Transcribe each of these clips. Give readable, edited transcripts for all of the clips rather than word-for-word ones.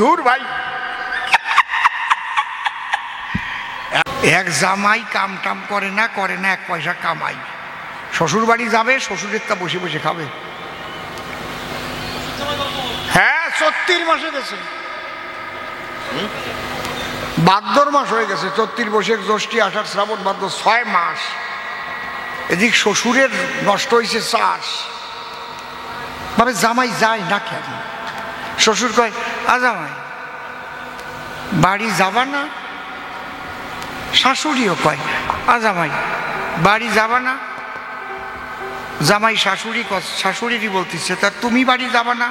দূর ভাই। এক জামাই কাম টাম করে না, এক পয়সা কামাই, শ্বশুর বাড়ি যাবে, শ্বশুরের তা বসে বসে খাবে। হ্যাঁ 34 মাসে গেছে, ভাদ্র মাস হয়ে গেছে, 34 বৈশাখ জ্যৈষ্ঠ আষাঢ় শ্রাবণ ভাদ্র 6 মাস। এদিক শ্বশুরের নষ্ট হয়েছে চাষ, ভাবে জামাই যায় না কেন? শ্বশুর কয় জামাই বাড়ি যাবা না? শাশুড়িও কয় জামাই বাড়ি যাবা না? জামাই শাশুড়িরই বলতেছে তা তুমি বাড়ি যাবা না?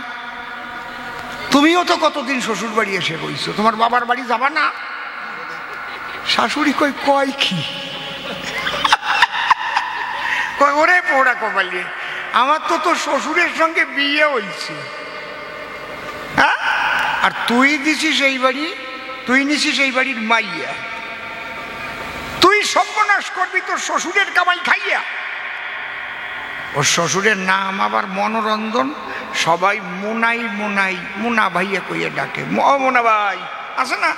তুমিও তো কতদিন শ্বশুর বাড়ি এসে রইছো, তোমার বাবার বাড়ি যাবা না? শাশুড়ি কয় কি কয় ওরে পোড়া কপালি, আমার তো তোর শ্বশুরের সঙ্গে বিয়ে হয়েছে, হ্যাঁ, আর তুই দিছিস এই বাড়ি, তুই নিছিস এই বাড়ির মাইয়া, তুই সর্বনাশ করবি তোর শ্বশুরের কামাই খাইয়া। ওর শ্বশুরের নাম আবার মনোরঞ্জন, সবাই মুনা ভাইয়া কইয়া ডাকে। মোনা ভাই আছে না,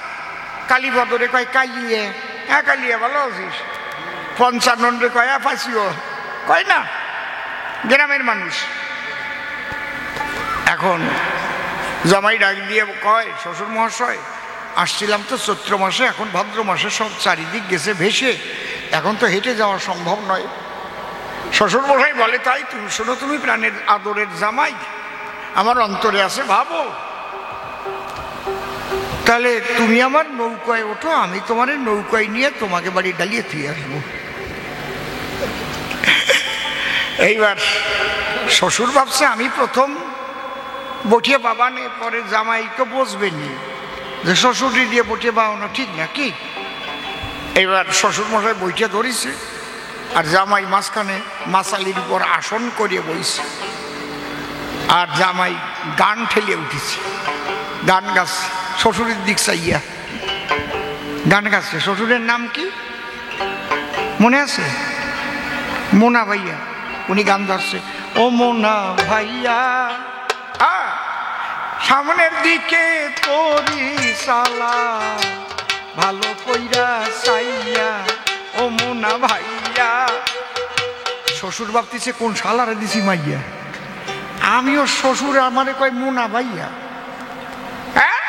কালী বদরে কয় কালিয়ে, হ্যাঁ কালিয়া ভালো আছিস, 55 কয় ফাঁসিও কয় না, গ্রামের মানুষ। এখন জামাই ডাক দিয়ে কয় শ্বশুর মহাশয় আসছিলাম তো চৈত্র মাসে, এখন ভাদ্র মাসে সব চারিদিক গেছে ভেসে, এখন তো হেঁটে যাওয়া সম্ভব নয়। শ্বশুর মশাই বলে তাই তুমি শোনো, তুমি প্রাণের আদরের জামাই, আমার অন্তরে আছে ভাবো, তাহলে তুমি আমার নৌকায় ওঠো, আমি তোমার নৌকায় নিয়ে তোমাকে বাড়ি ডালিয়ে দিয়ে আসবো। এইবার শ্বশুর ভাবছে আমি প্রথম বটিয়ে বাবানে, পরে জামাই তো বসবেনি যে শ্বশুরি দিয়ে বটিয়ে বাবানো ঠিক না কি। এইবার শ্বশুর মশাই বইটা ধরেছে, আর জামাই মাঝখানে মাসালির উপর আসন করিয়ে বইছে, আর জামাই গান ঠেলিয়ে উঠেছে, গান গাচ্ছে শ্বশুরের দিক চাইয়া, গান গাচ্ছে। শ্বশুরের নাম কি মনে আছে? মোনা ভাইয়া। উনি গান ধরছে, ও মোনা ভাইয়া সামনের দিকে তোরি সালা ভালো কইরা চাইয়া, ও মোনা ভাইয়া। শ্বশুর ভাবতেছে কোন শালারে দিছি মাইয়া, আমিও শ্বশুর আমারে কয় মোনা ভাইয়া, হ্যাঁ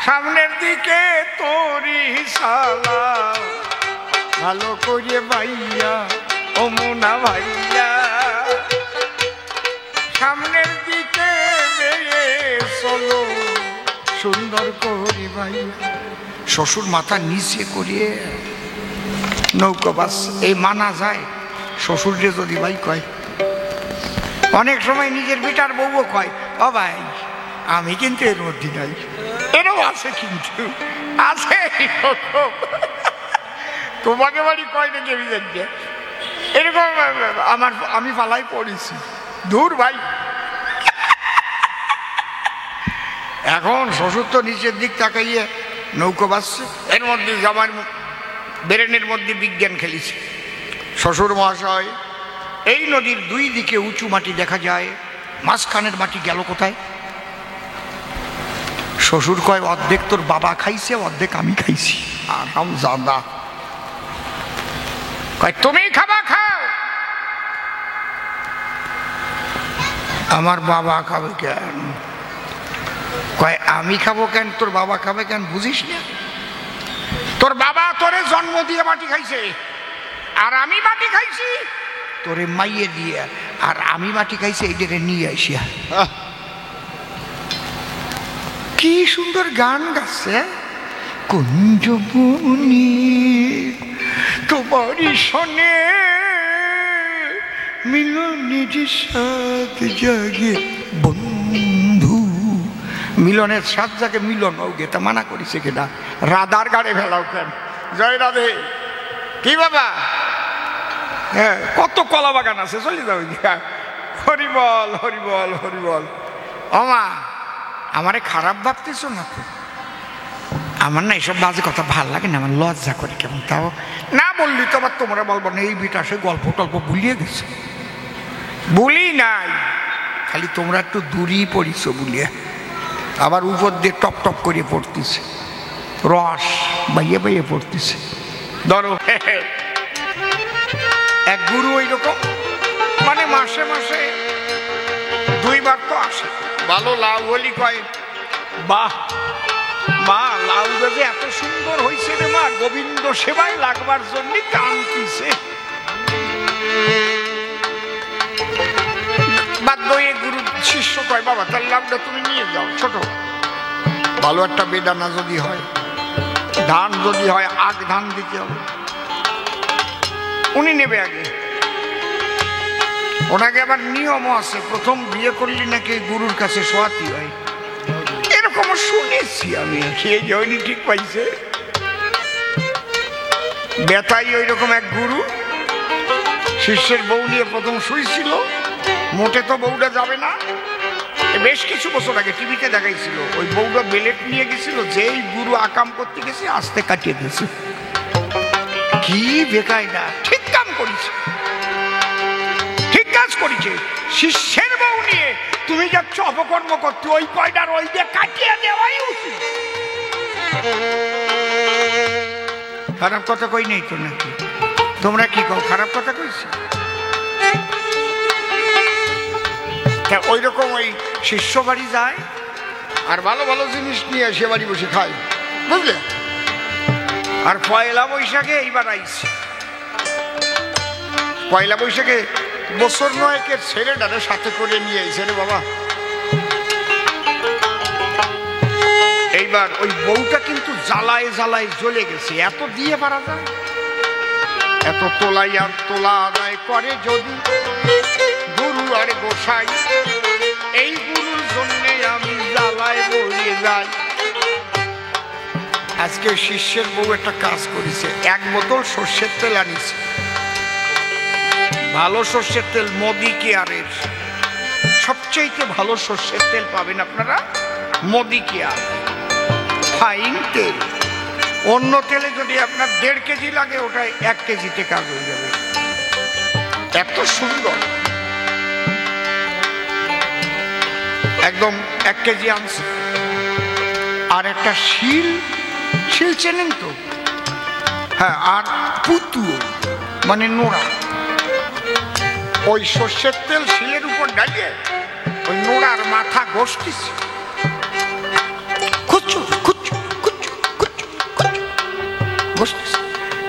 সামনের দিকে তোরি সালা ভালো করে ভাইয়া, ও মোনা ভাইয়া সামনের দিকে চলো সুন্দর করে ভাইয়া। শ্বশুর মাথা নিচে করিয়ে নৌকা বাস, এই মানা যায় শ্বশুরকে যদি ভাই কয়। অনেক সময় নিজের বেটার বউও কয় ও ভাই আমি কিন্তু এর মধ্যে নাই, এরও আছে, কিন্তু আছে এরকম, তোমাকে বাড়ি কয় নাকি আমি জানি এরকম, আমি পালাই পড়েছি, দূর ভাই। এখন শ্বশুর তো নিচের দিক তাকাইয়ে নৌকো বাসছে, এর মধ্যে জামার ব্রেনের মধ্যে বিজ্ঞান খেলেছে। শ্বশুর মহাশয় এই নদীর দুই দিকে উঁচু মাটি দেখা যায়, মাঝখানের মাটি গেল কোথায়? শ্বশুর কয় অর্ধেক তোর বাবা খাইছে, অর্ধেক আমি খাইছি। আরাম জাদা কয় তুমি খাবা, খাও। আমার বাবা খাবে কেন? কয় আমি খাবো কেন, তোর বাবা খাবে কেন বুঝিস না? তোর বাবা তোরে জন্ম দিয়ে মাটি খাইছে, আর আমি মাটি খাইছি তোরে মাইয়ে দিয়ে, আর আমি মাটি খাইছি এইটাকে নিয়ে আসিয়া। কি সুন্দর গান গাচ্ছে, কুঞ্জবনী তোমারই শোনে মিলনের সাত জাগে বন্ধু, মিলনের সাত জাগে মিলন ও গেতা মানা করিছে কেটা, রাধার গাড়ে ফেলাও কেন? জয় রাধে। কি বাবা, হ্যাঁ কত কলা বাগান আছে, চলে যাও। হরিবল হরিবল হরিবল। অমা আমারে খারাপ ভাবতেছ না তো? আমার না এইসব বাজে কথা ভাল লাগে না, আমার লজ্জা করে কেমন। তাও না বললি তো আবার তোমরা বলবো না এই বিটাসে গল্প টল্প ভুলিয়ে গেছো। বলি নাই, খালি তোমরা একটু দূরই পড়িছো বলিয়ে। আবার উপর দিয়ে টপ টপ করে পড়তেছে, রস বাইয়ে বাইয়ে পড়তেছে। ধরো এক গুরু ওই রকম, মানে মাসে মাসে 2 বার তো আসে। ভালো লাউ হলি কয়, বাহ মা লাউ যে এত সুন্দর হয়েছে রে মা, গোবিন্দ সেবায় লাগবার জন্য কাঁদতিছে। বাধ্য হয়ে গুরু শিষ্য কয়, বাবা তার লাউটা তুমি নিয়ে যাও। ছোট ভালো একটা বেদানা যদি হয়, ধান যদি হয়, আগ ধান দিতে হবে। উনি নেবে আগে। ওনাকে আবার নিয়মও আছে, প্রথম বিয়ে করলি নাকি গুরুর কাছে শোয়াতি হয়, এরকম শুনেছি আমি। সেই জয়নি ঠিক পাইছে। বেতাই ওই রকম এক গুরু শিষ্যের বউ নিয়ে প্রথম শুয়েছিল। মোটে তো বউটা যাবে না, বেশ কিছু বছর আগে টিভিতে দেখাইছিল। ওই বউটা বেলেট নিয়ে গেছিল, যেই গুরু আকাম করতে গেছে আস্তে কাটিয়ে দিয়েছে। কি বেকায়দা, ঠিক কাম করেছে, ঠিক কাজ করেছে। শিষ্যের বউ নিয়ে তুমি যাচ্ছ অপকর্ম করতে, ওই কয়টার ওই দিয়ে কাটিয়ে দেওয়াই উচিত। খারাপ কথা কই নেই তো নাকি? তোমরা কি কও, খারাপ কথা কইছি? ওই রকম ওই শিষ্য বাড়ি যায় আর ভালো ভালো জিনিস নিয়ে সে বাড়ি বসে খায়, বুঝলে? আর পয়লা বৈশাখে এইবার আইছে, পয়লা বৈশাখে বছর 9-এর ছেলেটারে সাথে করে নিয়ে আইছে রে বাবা। এইবার ওই বউটা কিন্তু জ্বালায় জ্বালায় জ্বলে গেছে। এত দিয়ে পারা যায়? এত তোলাই আর তোলা আদায় করে যদি গুরু আর গোসাই, এই গুরুর জন্যে আমি জ্বালায় বলিয়ে যাই। আজকে শিষ্যের বউ একটা কাজ করেছে, 1 বোতল সর্ষের তেল আনিছে। ভালো সর্ষের তেল, মোদি কেয়ারের সবচেয়ে ভালো সর্ষের তেল পাবেন আপনারা, মোদি কেয়ার ফাইন তেল। অন্য তেলে যদি আপনার 1.5 কেজি লাগে, ওটাই 1 কেজিতে কাজ হয়ে যাবে। এত সুন্দর, একদম 1 কেজি আনছে। আর একটা শিল, শিল চেনেন তো? হ্যাঁ, আর পুতু মানে নোড়া। ওই সর্ষের তেল শিলের উপর ঢালিয়ে ওই নোড়ার মাথা ঘষতেছে।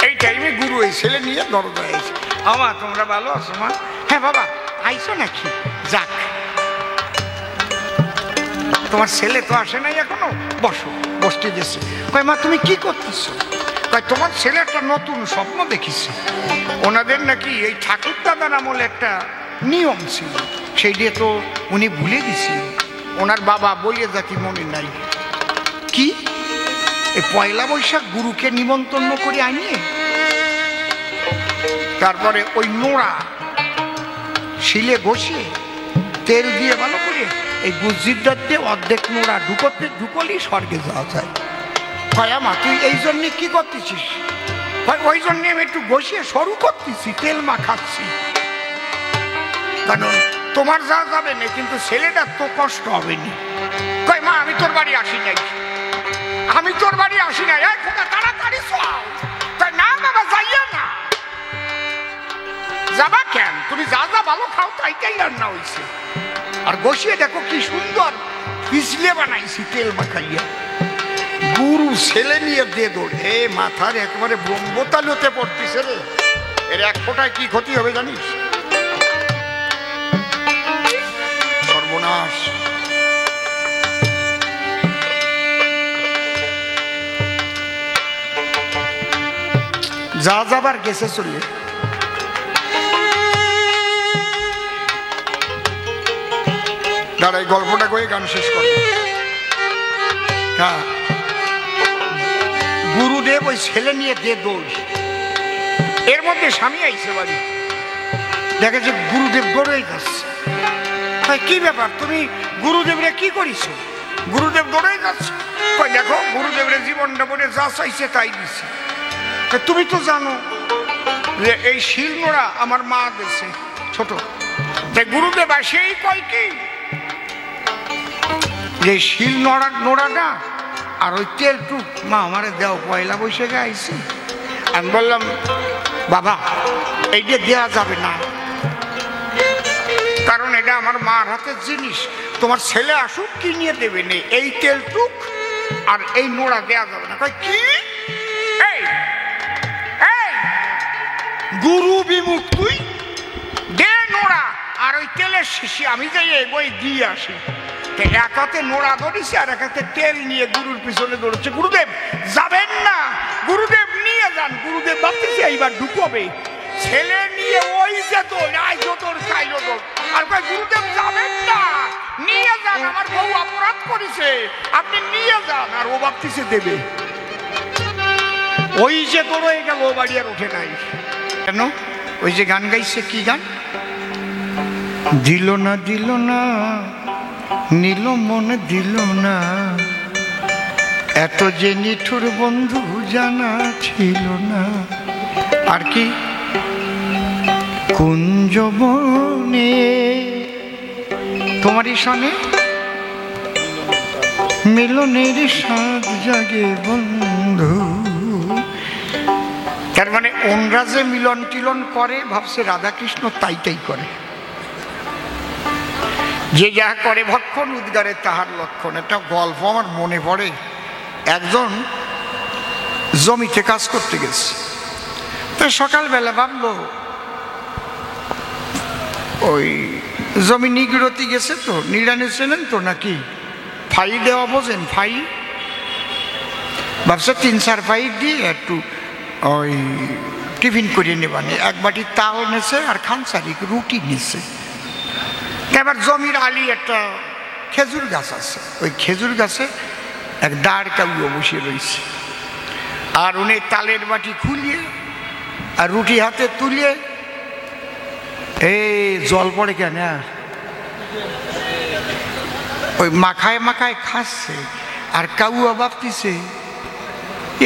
এই টাইমে গুরু এই ছেলে নিয়ে দরজায় আইছে। আমা তোমরা ভালো আছো মা? হ্যাঁ বাবা আইছো নাকি? যাক, তোমার ছেলে তো আসে নাই এখনো, বসো। বসতে দিচ্ছে। কয় মা তুমি কি করতেছো? কয় তোমার ছেলে একটা নতুন স্বপ্ন দেখিছে। ওনাদের নাকি এই ঠাকুর দাদার আমলে একটা নিয়ম ছিল, সেই দিয়ে তো উনি ভুলে দিছিল। ওনার বাবা বলিয়ে জাতি মনে নাই। কি এই পয়লা বৈশাখ গুরুকে নিমন্ত্রণ করে আনিয়ে তারপরে ওই নোড়া শিলে ঘষিয়ে তেল দিয়ে ভালো করে এই গুজিরদার দিয়ে অর্ধেক নোড়া ঢুকলেই স্বর্গে যাওয়া যায়। কয় মা তুই এই জন্যে কি করতেছিস? ওই জন্যে আমি একটু ঘষিয়ে সরু করতেছি, তেল মাখাচ্ছি। কারণ তোমার যা যাবে না, কিন্তু ছেলেটার তো কষ্ট হবে না। কয় মা আমি তোর বাড়ি আসি নাই, আমি তোর বাড়ি আসি নাই। তাড়াতাড়ি কয় না বাবা যাইয়া না। যাবা কেন? তুমি যা যা ভালো খাও তাইটাই রান্না হয়েছে। আর বসিয়ে দেখো কি সুন্দর পিছলে বানাইছি তেল মাখাইয়া। গুরু ছেলে নিয়ে দে দৌড়, এ মাথার একেবারে ব্রহ্মতালুতে পড়তেছে রে। এর 1 ফোঁটায় কি ক্ষতি হবে জানিস? সর্বনাশ। যা যাবার গেছে চলে। দাঁড়াই গল্পটা কয়ে গান শেষ করবো। হ্যাঁ, গুরুদেব ওই ছেলে নিয়ে দে দৌড়। এর মধ্যে স্বামী আইছে বাড়ি, দেখে যে গুরুদেব দৌড়েই যাচ্ছে। কি ব্যাপার, তুমি গুরুদেবরে কি করিস? গুরুদেব দৌড়েই যাচ্ছে। কই দেখো গুরুদেবরে জীবনটা বলে যা চাইছে তাই দিছে। তুমি তো জানো যে এই শিল নোড়া আমার মা দিয়েছে ছোট। গুরুদেব আসেই কয় কি যে শিল নোড়াটা আর ওই তেলটুক মা আমারে দেও, পয়লা বৈশাখে আইছি। আমি বললাম বাবা এইটা দেওয়া যাবে না, কারণ এটা আমার মার হাতের জিনিস, তোমার ছেলে আসুক কিনিয়ে দেবে নে, এই তেলটুক আর এই নোড়া দেওয়া যাবে না। কই কি এই গুরু বিমুখ, তুই দে নোড়া আর ওই তেলের শিশি, আমি যাই এই বই দিয়ে আসি। এক হাতে নোড়া ধরেছি আর এক হাতে তেল নিয়ে গুরুর পিছনে দৌড়চ্ছে। গুরুদেব যাবেন না, গুরুদেব নিয়ে যান। গুরুদেব ভাবতেছি এইবার ঢুকবে, ছেলে নিয়ে ওই যে তোর আইজ তোর খাইল তোর, আর কয় গুরুদেব যাবেন না, নিয়ে যান, আমার বউ অপরাধ করেছে, আপনি নিয়ে যান। আর ও ভাবতেছে দেবে, ওই যে তোর হয়ে গেল, ও বাড়ি আর ওঠে নাই। কেন? ওই যে গান গাইছে, কি গান? দিল না দিল না নীল মনে দিল না, এত যে নিঠুর বন্ধু জানা ছিল না। আর কি? কুঞ্জবনে তোমারই সনে মিলনের স্বাদ জাগে বন্ধু। তার মানে ওনরা যে মিলন টিলন করে ভাবছে রাধাকৃষ্ণ তাই করে, যে যা করে ভক্ষণ উদ্গারে তাহার লক্ষণ। একটা গল্প আমার মনে পড়ে, একজন জমিতে কাজ করতে গেছে, তো সকালবেলা ভাবলো ওই জমি নিগড়তি গেছে, তো নিড়ানি চেনেন তো নাকি, ফাই দেওয়া বোঝেন, ফাই, ভাবছে 3-4 ফাই দিয়ে একটু ওই টিফিন করিয়ে নেবানি। এক বাটি তাল নেছে আর খানসারি রুটি নিচ্ছে। এবার জমির আলি একটা খেজুর গাছ আছে, ওই খেজুর গাছে এক দাঁড় কাউয়া বসে রয়েছে, আর উনি তালের বাটি খুলিয়ে আর রুটি হাতে তুলিয়ে এই জল পড়ে কেন ওই মাখায় মাখায় খাচ্ছে। আর কাউয়া ভাবতেছে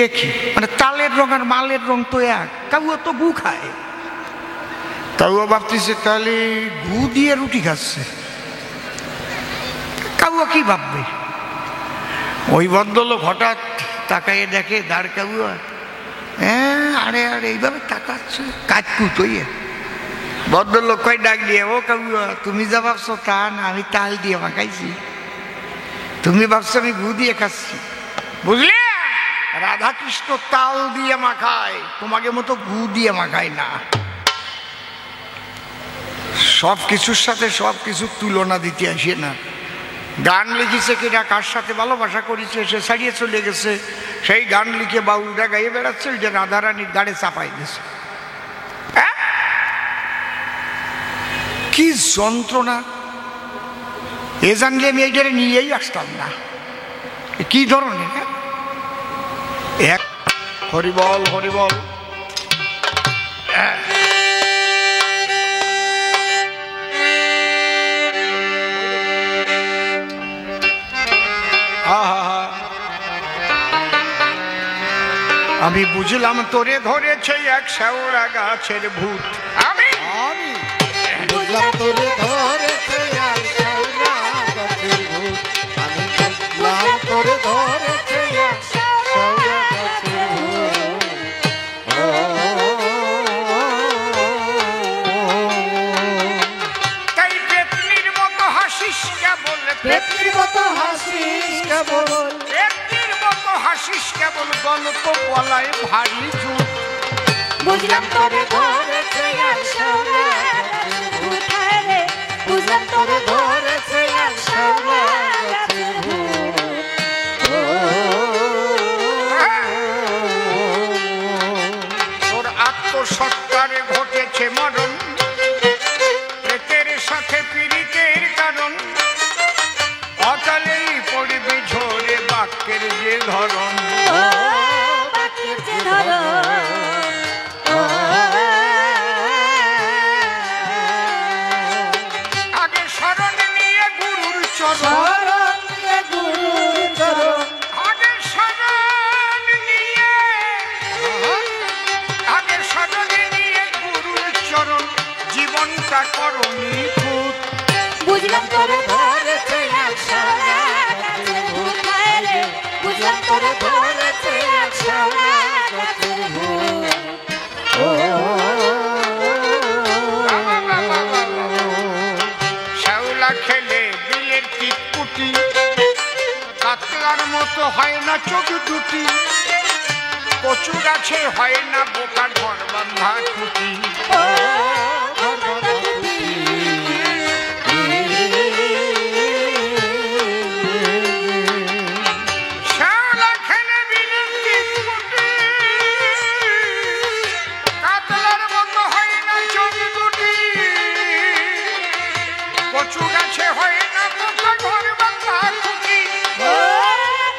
একই, মানে তালের রং আর মালের রং তো এক, কাউয়া তো গু খায়। কাউয়া ভাবতেছে তাহলে গু দিয়ে রুটি খাচ্ছে, কাউয়া কি ভাববে? ওই ভদ্রলোক হঠাৎ তাকাইয়ে দেখে দাঁড় কাউয়া, হ্যাঁ আরে আরে এইভাবে তাকাচ্ছে, কাজকুট হইয়ে। ভদ্রলোক কয় ডাক দিয়ে, ও কাউয়া তুমি যা ভাবছো তা না, আমি তাল দিয়ে মাখাইছি, তুমি ভাবছো আমি গু দিয়ে খাচ্ছি, বুঝলে? রাধাকৃষ্ণ তাল দিয়ে মাখায়, তোমাকে মতো গু দিয়ে মাখায় না। সব কিছুর সাথে সব কিছু তুলনা দিতে আসে না। গান লিখেছে কিনা, কার সাথে ভালোবাসা করেছে, সে ছাড়িয়ে চলে গেছে, সেই গান লিখে বাউলটা গাইয়ে বেড়াচ্ছে, ওইটা রাধারানীর গাড়ে চাপাই দিয়েছে। কি যন্ত্রণা! এ জানলে আমি এইটারে নিয়েই আসতাম না। কি ধরনের এক হরিবল হরিবল। আমি বুঝলাম তোরে ধরেছে এক শেওড়া গাছের ভূত, আমি বুঝলাম তোরে ধরেছে এক শেওড়া গাছের ভূত, আমি বুঝলাম তোরে ধরেছে এক শেওড়া গাছের ভূত। তাই পেতনির মতো হাসিস কেবল, পেতনির মতো হাসিস কেবল, পেতনির মতো হাসিস কেবল, গল্প বলায় ভারী জুত। বুঝলাম তোরে ধরেছে এক শেওড়া গাছের ভূত, রে বুঝলাম তোরে ধরেছে এক শেওড়া গাছের ভূত। তোর আত্মসত্তারে ঘটেছে মরণ, প্রেতের সাথে পীড়িতের কারণ, অকালেই পড়বি ঝরে বাক্যের যে ধরন। বাক্যের যে ধরন, আগে শরণ নিয়ে গুরুর চরণ, শরণ নিয়ে গুরুর চরণ, আগে শরণ নিয়ে, আগে শরণ নিয়ে গুরুর চরণ, জীবনটা করণী খুদ। বুঝলাম তোরে ধরেছে এক শেওড়া বুঝলাম তোরে ধরেছে এক শ্যাওলা গাছের ভূত। ও শ্যাওলা খেলে বিলের টিটকুটি, কাতলার মতো হয় না চোখ দুটি, কচু গাছে হয় না বোকার ঘর বাঁধা খুঁটি। শ্যাওলা খেলে বিলের টিটকুটি, কাতলার মতো হয় না চোখ দুটি, কচু গাছে হয় না বোকার ঘর বাঁধা খুঁটি।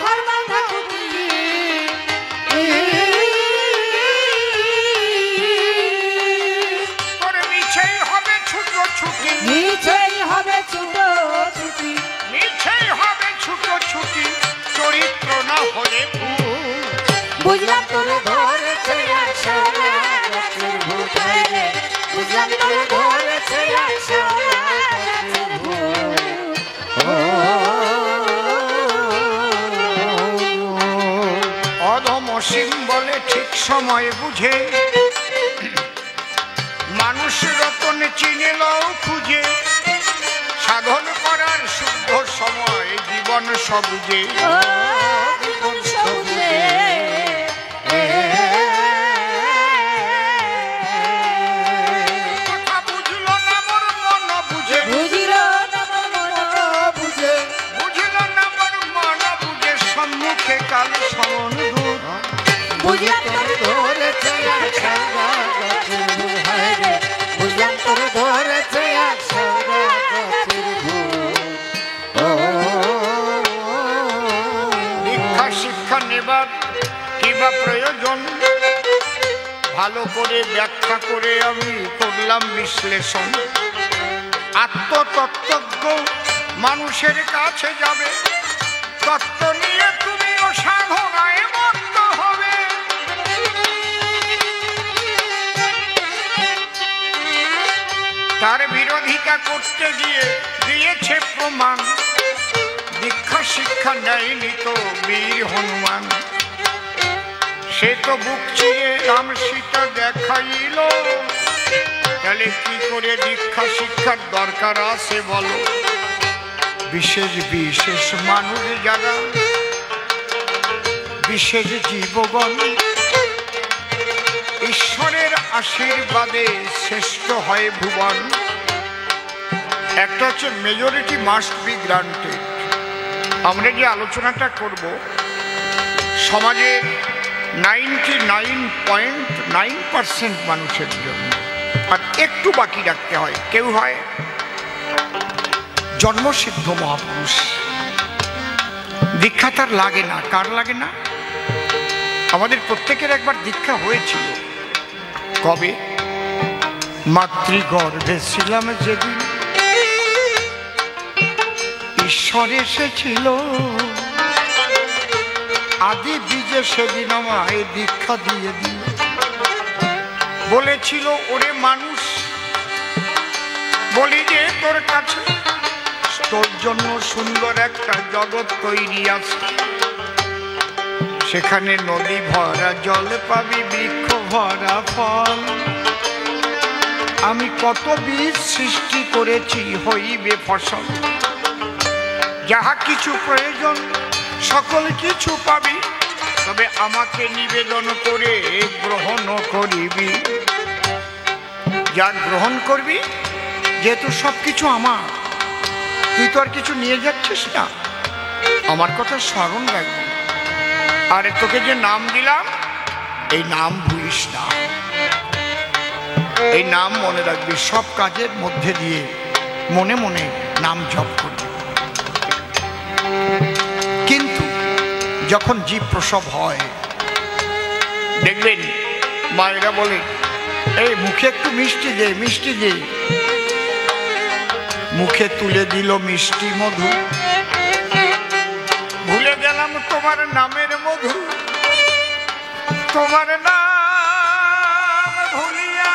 ঘর বাঁধা খুঁটি। তোর মিছেই হবে ছোট ছুটি, নিচেই হবে ছোট ছুটি। মিছেই হবে ছোট ছুটি, চরিত্র না হলে ভুল। বুঝলাম তোরে ধরেছে এক শ্যাওলা গাছের ভূত। রে বুঝলাম তোরে ধরেছে এক শ্যাওলা গাছের ভূত। অধম অসীম বলে ঠিক সময় বুঝে, মানুষ রতন চিনে লও খুঁজে, সাধন করার শুদ্ধ সময় জীবন সবুজে। ও জীবন সবুজে। কথা বুঝলো না মোর মন বুঝে, বুঝিল না মন বুঝে। বুঝলো না মোর মন বুঝে, সম্মুখে কাল সমন দূর। বুঝলাম তোরে ধরেছে এক শ্যাওলা গাছের ভূত। রে বুঝলাম তোরে ধরেছে এক শ্যাওলা গাছের ভূত। দীক্ষা শিক্ষা নেবার কিবা প্রয়োজন, ভালো করে ব্যাখ্যা করে আমি করলাম বিশ্লেষণ। আত্মতত্ত্বজ্ঞ মানুষের কাছে যাবে, তত্ত্ব নিয়ে তুমিও সাধনায় মত্ত হবে। তার বিরোধিতা করতে গিয়ে দিয়েছে প্রমাণ, দীক্ষা শিক্ষা নেয়নি তো বীর হনুমান। সে তো বুক চিরে রাম সীতা দেখাইল, তাহলে কি করে দীক্ষা শিক্ষার দরকার আছে বলো? বিশেষ বিশেষ মানুষ যারা, বিশেষ জীবগণ, ঈশ্বরের আশীর্বাদে শ্রেষ্ঠ হয় ভুবন। একটা হচ্ছে মেজরিটি মাস্ট বি গ্রান্টেড। আমরা যে আলোচনাটা করব সমাজের 99.9% মানুষের জন্য, আর একটু বাকি রাখতে হয়। কেউ হয় জন্মসিদ্ধ মহাপুরুষ, দীক্ষা তার লাগে না। কার লাগে না? আমাদের প্রত্যেকের একবার দীক্ষা হয়েছিল। কবে? মাতৃগর্ভে ছিলাম যেদিন ঈশ্বর এসেছিল, আদি বীজে সেদিন আমায় দীক্ষা দিয়ে দিল। বলেছিল ওরে মানুষ, বলি যে তোর কাছে তোর জন্য সুন্দর একটা জগৎ তৈরি আছে, সেখানে নদী ভরা জল পাবি, বৃক্ষ ভরা ফল। আমি কত বীজ সৃষ্টি করেছি, হইবে ফসল। যাহা কিছু প্রয়োজন সকল কিছু পাবি, তবে আমাকে নিবেদন করে গ্রহণ করিবি। যা গ্রহণ করবি, যেহেতু সব কিছু আমার, তুই তো আর কিছু নিয়ে যাচ্ছিস না, আমার কথা স্মরণ রাখবি। আর তোকে যে নাম দিলাম, এই নাম ভুলিস না, এই নাম মনে রাখবি। সব কাজের মধ্যে দিয়ে মনে মনে নাম জপ করবি। কিন্তু যখন জীব প্রসব হয়, দেখবেন মায়েরা বলে, এই মুখে একটু মিষ্টি দে, মিষ্টি দে। মুখে তুলে দিল মিষ্টি মধু, ভুলে গেলাম তোমার নামের মধু। তোমার নাম ভুলিয়া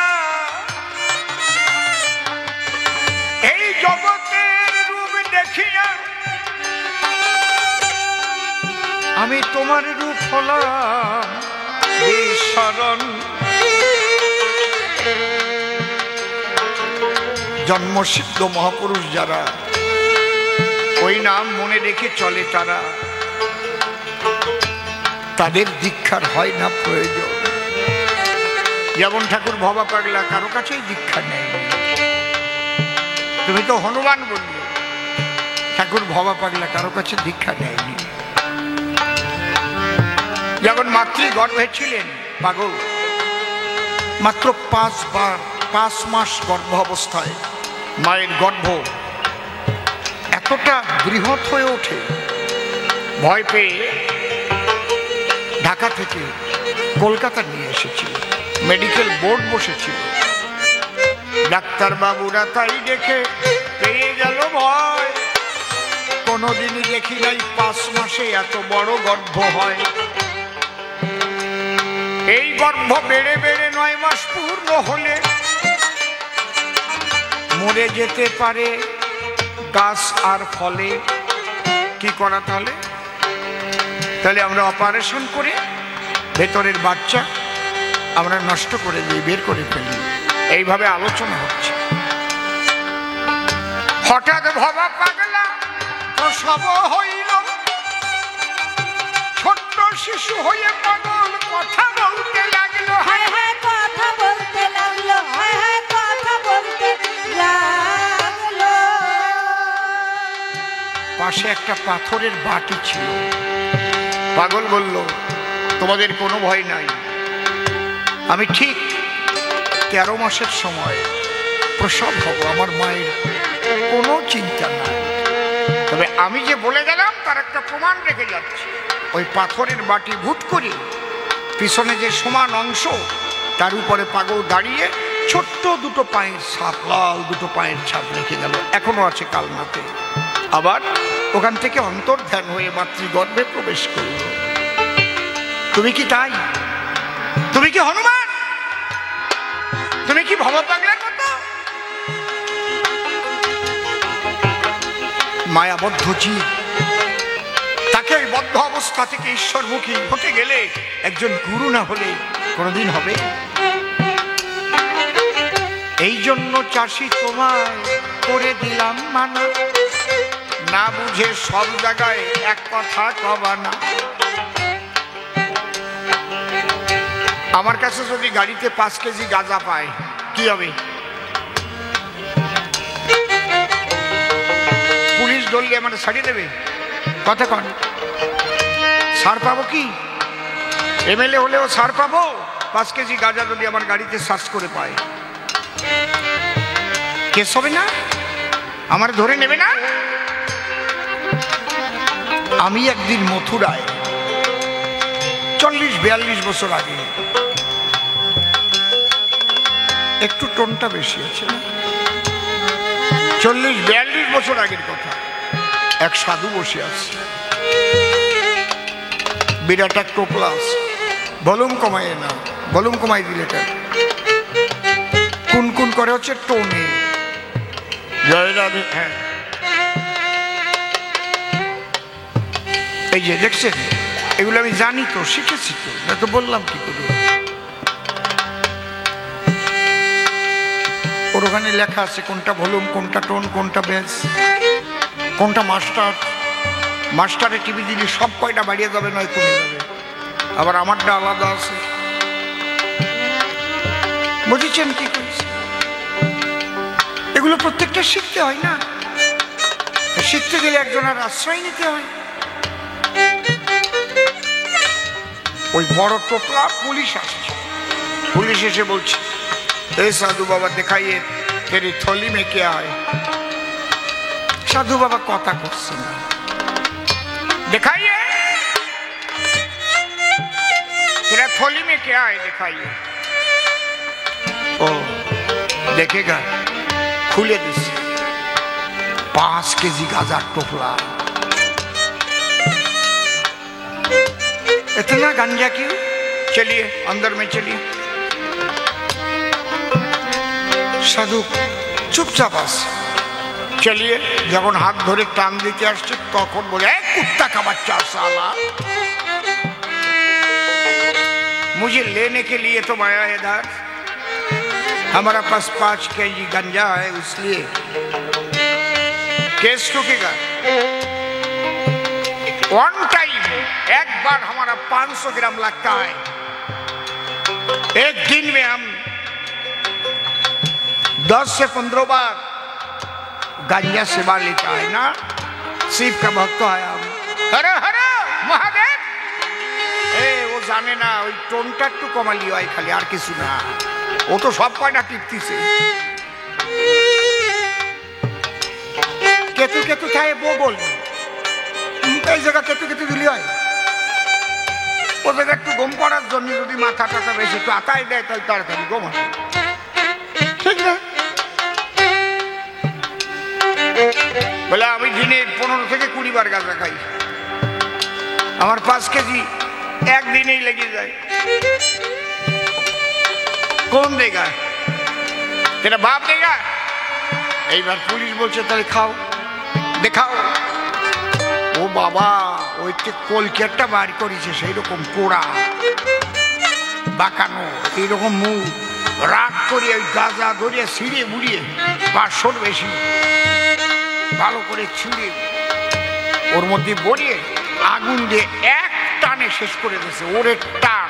এই জগতের রূপ দেখিয়া আমি তোমার রূপ হলাম শরণ। জন্মসিদ্ধ মহাপুরুষ যারা, ওই নাম মনে রেখে চলে তারা, তাদের দীক্ষার হয় না প্রয়োজন। যেমন ঠাকুর ভবা পাগলা কারো কাছেই দীক্ষা নেই। তুমি তো হনুমান বললে, ঠাকুর ভবা পাগলা কারো কাছে দীক্ষা নেয়নি। যখন মাতৃগর্ভে ছিলেন পাগল, মাত্র 5 মাস গর্ভ অবস্থায় মায়ের গর্ভ এতটা বৃহৎ হয়ে ওঠে, ভয় পেয়ে ঢাকা থেকে কলকাতা নিয়ে এসেছিল। মেডিকেল বোর্ড বসেছিল, ডাক্তার বাবুরা তাই দেখে পেয়ে গেল ভয়। কোনোদিনই দেখি নাই 5 মাসে এত বড় গর্ভ হয়। এই গর্ভ বেড়ে বেড়ে 9 মাস পূর্ণ হলে মরে যেতে পারে গাছ আর ফলে। কি করা তাহলে? তাহলে আমরা অপারেশন করে ভেতরের বাচ্চা আমরা নষ্ট করে দিই, বের করে ফেলি। এইভাবে আলোচনা হচ্ছে। হঠাৎ ভবা পাগলা প্রসব হইল, ছোট্ট শিশু হয়ে পাগল কথা বলতে লাগলো। হায় হায় কথা বলতে লাগলো, হায় হায় কথা বলতে লাগলো। পাশে একটা পাথরের বাটি ছিল। পাগল বলল, তোমাদের কোনো ভয় নাই, আমি ঠিক 13 মাসের সময় প্রসব হব, আমার মায়ের কোনো চিন্তা নাই। তবে আমি যে বলে গেলাম তার একটা প্রমাণ রেখে যাচ্ছে। ওই পাথরের বাটি ভুট করে পিছনে যে সমান অংশ, তার উপরে পাগল দাঁড়িয়ে ছোট্ট 2 পায়ের ছাপ, লাল 2 পায়ের ছাপ রেখে গেল, এখনো আছে কালনাতে। আবার ওখান থেকে অন্তর্ধান হয়ে মাতৃগর্ভে প্রবেশ করল। তুমি কি তাই? তুমি কি হনুমান? তুমি কি ভবা পাগলার মতো? মায়াবদ্ধ জীব, তাকে ওই বদ্ধ অবস্থা থেকে ঈশ্বরমুখী হতে গেলে একজন গুরু না হলে কোনোদিন হবে? এই জন্য চাষি তোমায় করে দিলাম মানা, না বুঝে সব জায়গায় এক কথা কবা না। আমার কাছে যদি গাড়িতে 5 কেজি গাঁজা পায় কি হবে? পুলিশ ধরলে আমার ছাড়িয়ে দেবে? কথা কন, ছাড় পাবো কি? এমএলএ হলেও ছাড় পাবো? 5 কেজি গাঁজা যদি আমার গাড়িতে সার্চ করে পায়, কেস হবে না? আমার ধরে নেবে না? আমি একদিন মথুরায় 40-42 বছর আগে, একটু টোনটা বেশি আছে, 40-42 বছর আগের কথা, এক সাধু বসে আছে, বিরাট এক টোপলা আছে, ভলিউম কমায় না, ভলিউম কমাই দিলে কুন করে হচ্ছে টোনে। জয় রাধে। হ্যাঁ, এই যে দেখছেন, এগুলো আমি জানি তো, শিখেছি তো, না তো বললাম কি করে? ওর ওখানে লেখা আছে কোনটা ভলিউম, কোনটা টোন, কোনটা বেস, কোনটা মাস্টার। মাস্টারে টিভি দিলে সব কয়টা বাড়িয়ে যাবে, নয় কমে যাবে। আবার আমারটা আলাদা আছে, বুঝেছেন কি করছে? এগুলো প্রত্যেকটা শিখতে হয় না? শিখতে গেলে একজনের আশ্রয় নিতে হয়। ওই বড় টোপলা পুলিশ আসছে, পুলিশ এসে বলছে, ए साधु बाबा दिखाइए तेरी थोली में क्या है। साधु बाबा কথা করছে না, दिखाइए तेरा थोली में क्या है, दिखाइए। ओ देखेगा, खुले दिस 5 केजी गाजा टोपला। इतना गंजा क्यों? चलिए अंदर में चलिए। साधु चुपचाप आसे, चलिए। जब हाथ धरे टान दीते आसছে তখন বলে, কুত্তা का बच्चा साला, मुझे लेने के लिए तुम आया है इधर, हमारा पास 5 केजी गंजा है, इसलिए केस ठुकेगा। वन टाइम, एक बार हमारा 500 ग्राम लगता है। एक दिन में हम 10 से 15 बार गांजा सेवा लेता है ना। शिव का भक्त है हम। हर हर महादेव। ও জানে না, ওই টোনটা একটু কমালি হয় খালি, আর কিছু না। ও তো সব কয়টা টিপতিছে। কেতু কেতু খায় বগল, এই জায়গা কেতু কেতু দিলি হয়। ও জায়গা একটু ঘুম পড়ার জন্য যদি মাথা টাথা বেশি একটু আতায় দেয়, তাহলে তাড়াতাড়ি ঘুম আসে, ঠিক না? বলে আমি দিনে 15 থেকে 20 বার গাঁজা খাই, আমার 5 কেজি একদিনেই লেগে যায়। কোন দেগা? তেরা বাপ দেগা? এইবার পুলিশ বলছে তাহলে খাও, দেখাও। ও বাবা, ওই যে কলকেটটা বার করেছে সেই রকম পোড়া বাঁকানো, এইরকম মুখ, রাগ করিয়ে ওই গাঁজা ধরিয়ে ছিঁড়িয়ে মুড়িয়ে 500 বেশি ভালো করে ছিঁড়ে ওর মধ্যে ভরিয়ে আগুন দিয়ে এক টানে শেষ করে দিয়েছে। ওরে টান!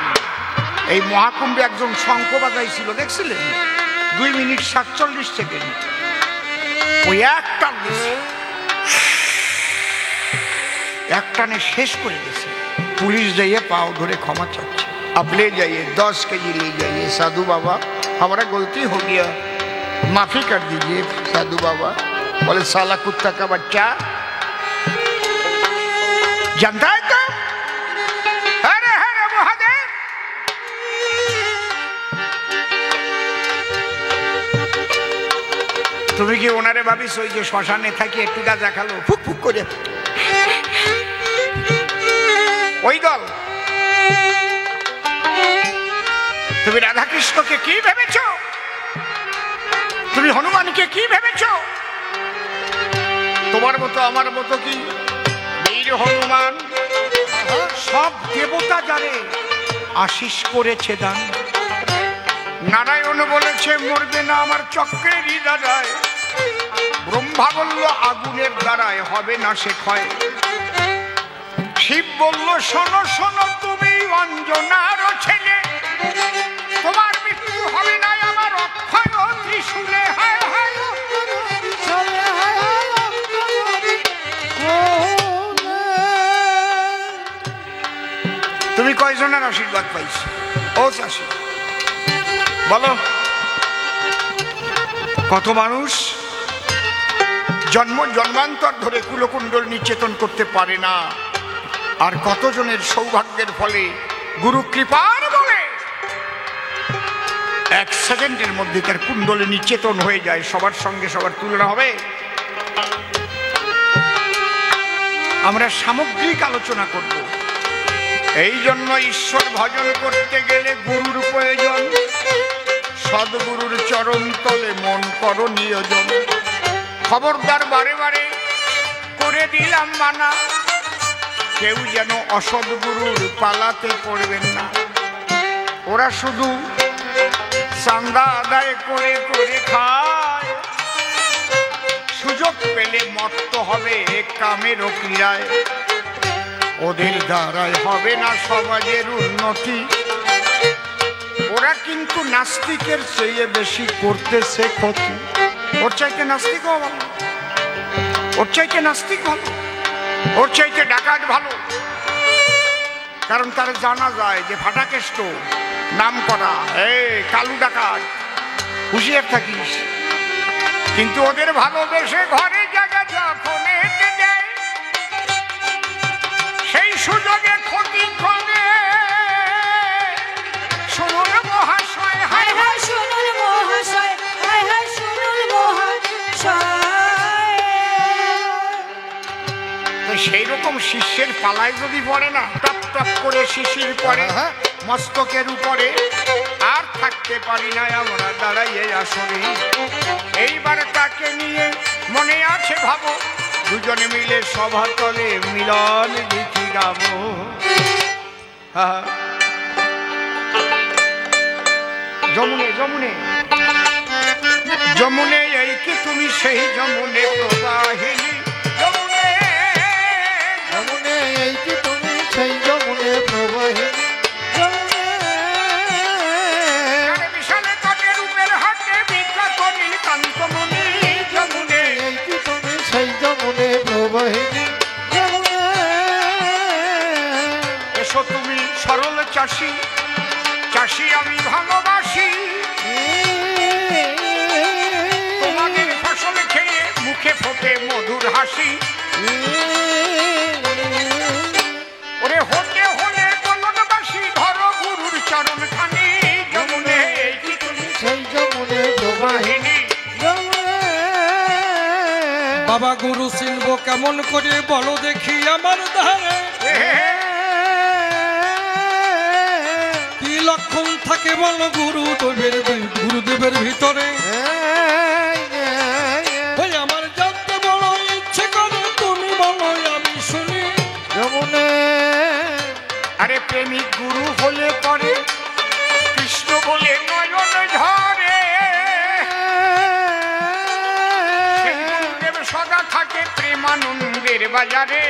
এই মহাকুম্ভে একজন শঙ্খ বাজাইছিল, দেখছিলেন? 2 মিনিট 47 সেকেন্ড, ওই এক টান দিয়েছে, এক টানে শেষ করে দিয়েছে। পুলিশ যাইয়ে পাও ধরে ক্ষমা চাচ্ছে, आप ले जाइए 10 केजी ले जाइए साधु बाबा, हमारा गलती हो गया, माफी कर दीजिए साधु बाबा। बोले साला कुत्ता का बच्चा, जानता है तो? अरे हरे महादेव। তুমি কি ওনারে ভাবিস ওই যে শ্মশানে থাকি একটু গাঁজা খালো ফুক ফুক করে ওই দল? তুমি রাধা কৃষ্ণকে কি ভেবেছ? তুমি হনুমানকে কি ভেবেছ? তোমার মতো আমার মতো কি বীর হনুমান সব দেবতা জানে আশিস করেছে দান। নারায়ণ বলেছে মরবে না আমার চক্রেরই দ্বারায়, ব্রহ্মা বলল আগুনের দ্বারায় হবে না সে ক্ষয়, শিব বলল শোনো শোনো তুমি অঞ্জনার ছেলে, তোমার মৃত্যু হবে না আমার অক্ষয় ত্রিশূলে। হায় হায় তুমি কয়জনের আশীর্বাদ পাইছ? ও চাষি বলো, কত মানুষ জন্ম জন্মান্তর ধরে কুলকুণ্ডল নিচেতন করতে পারে না, আর কতজনের সৌভাগ্যের ফলে গুরু কৃপার বলে 1 সেকেন্ডের মধ্যে তার কুণ্ডলে নিচেতন হয়ে যায়। সবার সঙ্গে সবার তুলনা হবে? আমরা সামগ্রিক আলোচনা করব। এই জন্য ঈশ্বর ভজন করতে গেলে গুরুর প্রয়োজন। সদ্গুরুর চরণ তলে মন করো নিয়োজন। খবরদার বারে বারে করে দিলাম মানা, কেউ যেন অসদ্গুরুর পালাতে পড়বেন না। ওরা শুধু চাঁদা আদায় করে করে খায়, সুযোগ পেলে মত্ত হবে কামের ক্রীড়ায়। ওদের দ্বারাই হবে না সমাজের উন্নতি। ওরা কিন্তু নাস্তিকের চেয়ে বেশি করতেছে ক্ষতি। ওর চাইতে নাস্তিক ভালো, ওর চাইতে নাস্তিক ভালো, ওর চাইতে ডাকাত ভালো। কারণ তার জানা যায় যে ফাটাকেষ্ট নাম করা কালু ডাকাত, হুঁশিয়ার থাকিস। কিন্তু ওদের ভালোবেসে ঘরে জায়গা যখন এতে দেয়, সেই সুযোগে ক্ষতি করে। শুনুন মহাশয়, হায় হায় শুনুন মহাশয়, হায় হায় শুনুন মহাশয়। সেই রকম শিষ্যের পালায় যদি পড়ে না, টপ টপ করে শিশির পড়ে মস্তকের উপরে, আর থাকতে পারি না আমরা দাঁড়াইয়ে আসরে। এইবার তাকে নিয়ে মনে আছে ভাবো, দুজনে মিলে সভাতলে মিলন গীতি গাবো। যমুনে যমুনে যমুনে এই কি তুমি সেই যমুনে প্রবাহিনী যমুনে যমুনে এই কি তুমি সেই যমুনে প্রবাহিনী যমুনে আরে বিশালে তটে রূপের হাটে বিখ্যাত নীলকান্তমণি যমুনে এই কি তুমি সেই যমুনে প্রবাহিনী যমুনে এসো তুমি সরল চাষি চাষি আমি ভালোবাসি তোমাদের ফসল খেয়ে মুখে ফোটে মধুর হাসি ওরে হতে হলে বলনবাসী ধরো গুরুর চরণ খানি যমুনে এই কি তুমি সেই যমুনে প্রবাহিনী বাহিনী যমুনে বাবা গুরু চিনব কেমন করে বলো দেখি আমার ধারে কি লক্ষণ থাকে বলো গুরুদেবের ভিতরে ওই আমার জানতে বড় ইচ্ছে করে তুমি বলো আমি শুনি যমুনে আরে প্রেমিক গুরু হলে পরে কৃষ্ণ বলে নয়ন ঝরে সেই গুরুদেব সদা থাকে প্রেমানন্দের বাজারে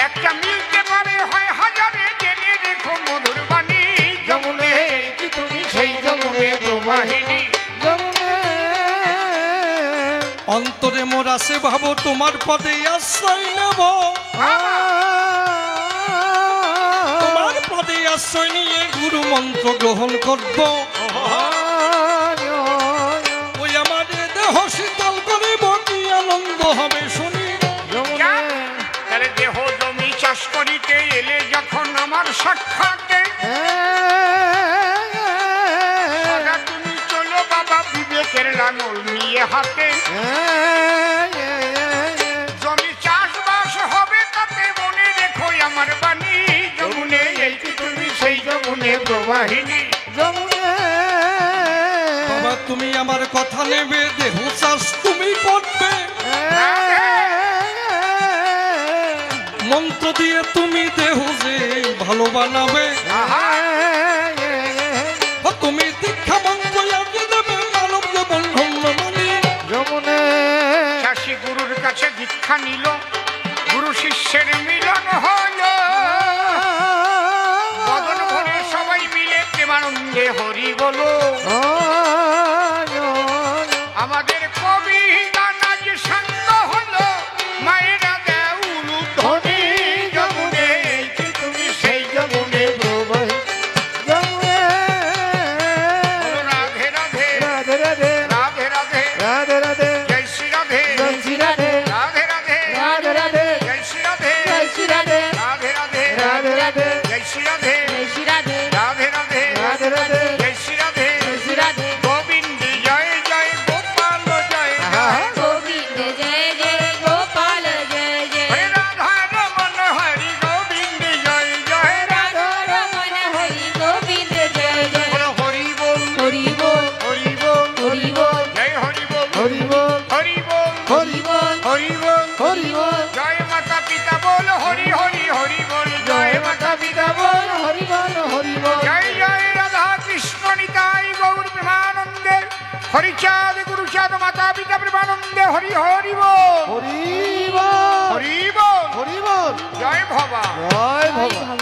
একটা মিলতে পারে হয় হাজারে জেনে রেখো মধুর বাণী যমুনে এই কি তুমি সেই যমুনে প্রবাহিনী যমুনে অন্তরে মোর আছে ভাবো তোমার পদে আশ্রয় নেব তোমার পদে আশ্রয় নিয়ে গুরু মন্ত্র গ্রহণ করব ওই আমার দেহ শীতল করিব কি আনন্দ হবে শুনি তাহলে দেহ জমি চাষ করিতে এলে যখন আমার সাক্ষাতে সদা তুমি চলো বাবা বিবেকের লাঙল নিয়ে হাতে জমি চাষবাস হবে তাতে মনে রেখো আমার বাণী যমুনে এই কি তুমি সেই যমুনে প্রবাহিনী যমুনে বাবা তুমি আমার কথা নেবে দেহ চাষ তুমি করবে মন্ত্র দিয়ে তুমি দেহ যে ভালো বানাবে তুমি দীক্ষা মন্ত্র লাগিয়ে দেবে মানব জীবন ধন্য বলি যমুনে চাষি গুরুর কাছে দীক্ষা নিল গুরু শিষ্যের মিলন হল বদন ভরে সবাই মিলে প্রেমানন্দে হরি বলো আমাদের কবি গান আজ শান্ত হলো মায়েরা দেউল ধ্বনি যমুনে এই কি তুমি সেই যমুনে প্রবাহিনী যমুনে বলো রাধে রাধে রাধে রাধে রাধে রাধে রাধে রাধে জয় শ্রী রাধে জয় শ্রী রাধে রাধে রাধে রাধে রাধে জয় শ্রী রাধে জয় শ্রী রাধে রাধে রাধে রাধে রাধে জয় শ্রী রাধে জয় শ্রী রাধে রাধে রাধে রাধে রাধে জয় শ্রী রাধে জয় শ্রী রাধে গোবিন্দ জয় জয় গোপাল জয় জয় গোবিন্দ জয় জয় গোপাল জয় জয় হরে রাধা রমন হরি গোবিন্দ জয় জয় রাধা রমণ হরি গোবিন্দ জয় জয় বলো হরি বল হরি বল হরি বল হরি বল জয় হরি বল হরি বল হরি বল হরি বল হরি বল হরি বল জয় মাতা পিতা বল হরি হরি হরি বল জয় মাতা পিতা বল হরি বল হরি বল জয় জয় রাধা কৃষ্ণ নিতাই গৌর প্রেমানন্দে হরিচাঁদ গুরুচাঁদ মাতা পিতা প্রেমানন্দে হরি হরি বল হরি বল হরি বল হরি বল জয় ভবা জয় ভগবান